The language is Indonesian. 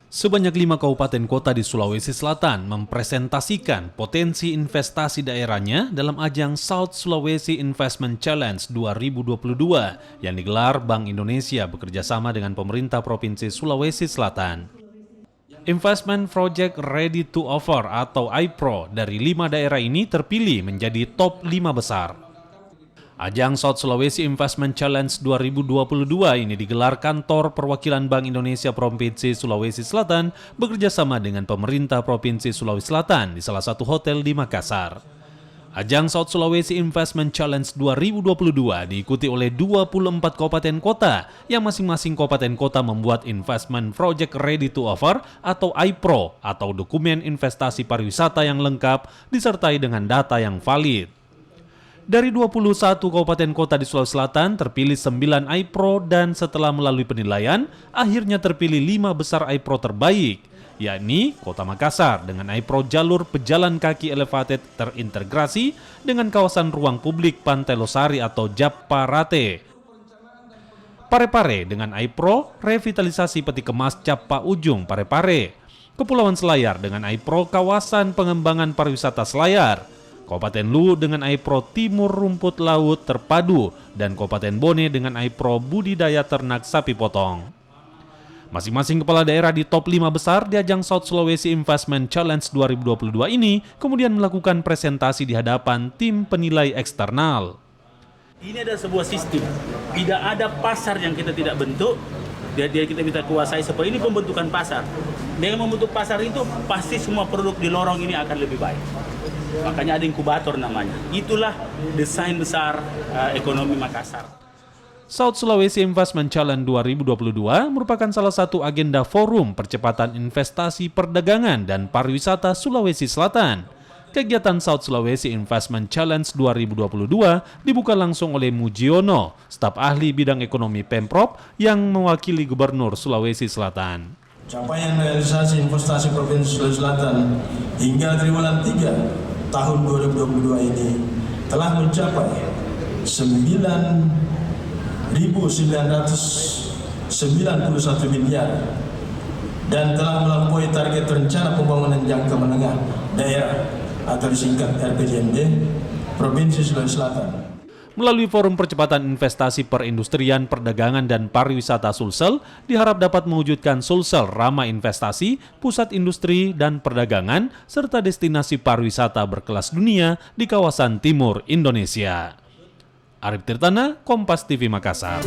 Sebanyak 5 kabupaten kota di Sulawesi Selatan mempresentasikan potensi investasi daerahnya dalam ajang South Sulawesi Investment Challenge 2022 yang digelar Bank Indonesia bekerjasama dengan pemerintah Provinsi Sulawesi Selatan. Investment Project Ready to Offer atau IPRO dari 5 daerah ini terpilih menjadi top 5 besar. Ajang South Sulawesi Investment Challenge 2022 ini digelar kantor perwakilan Bank Indonesia Provinsi Sulawesi Selatan bekerjasama dengan pemerintah Provinsi Sulawesi Selatan di salah satu hotel di Makassar. Ajang South Sulawesi Investment Challenge 2022 diikuti oleh 24 kabupaten kota yang masing-masing kabupaten kota membuat Investment Project Ready to Offer atau IPRO atau dokumen investasi pariwisata yang lengkap disertai dengan data yang valid. Dari 21 kabupaten kota di Sulawesi Selatan terpilih 9 IPRO dan setelah melalui penilaian, akhirnya terpilih 5 besar IPRO terbaik, yakni Kota Makassar dengan IPRO jalur pejalan kaki elevated terintegrasi dengan kawasan ruang publik Pantai Losari atau Japarate. Parepare dengan IPRO revitalisasi peti kemas Capa Ujung Parepare. Kepulauan Selayar dengan IPRO kawasan pengembangan pariwisata Selayar. Kabupaten Luwu dengan IPRO Timur Rumput Laut Terpadu dan Kabupaten Bone dengan IPRO Budidaya Ternak Sapi Potong. Masing-masing kepala daerah di top 5 besar di ajang South Sulawesi Investment Challenge 2022 ini kemudian melakukan presentasi di hadapan tim penilai eksternal. Ini adalah sebuah sistem, tidak ada pasar yang kita tidak bentuk, dia kita bisa kuasai seperti ini pembentukan pasar. Dengan membentuk pasar itu pasti semua produk di lorong ini akan lebih baik. Makanya ada inkubator namanya. Itulah desain besar ekonomi Makassar. South Sulawesi Investment Challenge 2022 merupakan salah satu agenda forum percepatan investasi perdagangan dan pariwisata Sulawesi Selatan. Kegiatan South Sulawesi Investment Challenge 2022 dibuka langsung oleh Mujiono, staf ahli bidang ekonomi Pemprov yang mewakili Gubernur Sulawesi Selatan. Capaian realisasi investasi Provinsi Sulawesi Selatan hingga triwulan 3 tahun 2022 ini telah mencapai 9.991 miliar dan telah melampaui target rencana pembangunan jangka menengah daerah atau disingkat RPJMD Provinsi Sulawesi Selatan. Melalui Forum Percepatan Investasi Perindustrian, Perdagangan, dan Pariwisata Sulsel, diharap dapat mewujudkan Sulsel ramah investasi, pusat industri dan perdagangan, serta destinasi pariwisata berkelas dunia di kawasan timur Indonesia. Arif Tirtana, Kompas TV Makassar.